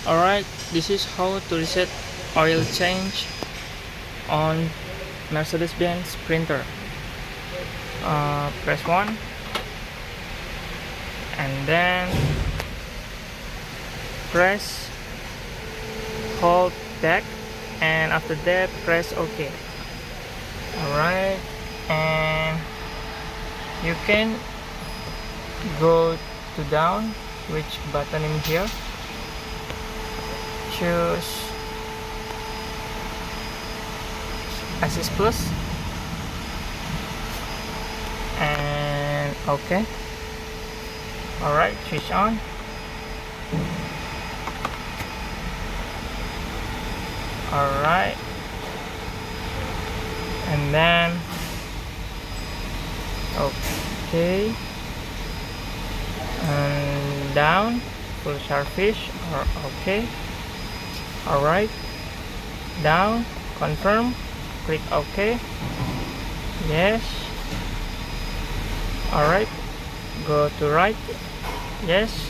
Alright, this is how to reset oil change on Mercedes Benz Sprinter. Press 1 and then press hold back, and after that press OK. Alright, and you can go to down, which button in here, choose Assist Plus and OK. Alright, switch on. Alright, and then OK, and down, full service, or OK. Alright, down, confirm, click OK. Yes. Alright, go to right. Yes.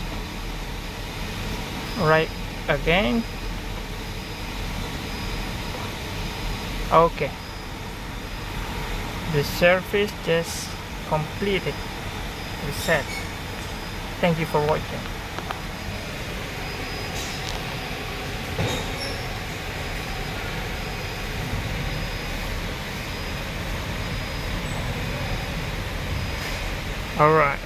Right again. Okay, the service just completed, reset. Thank you for watching. All right.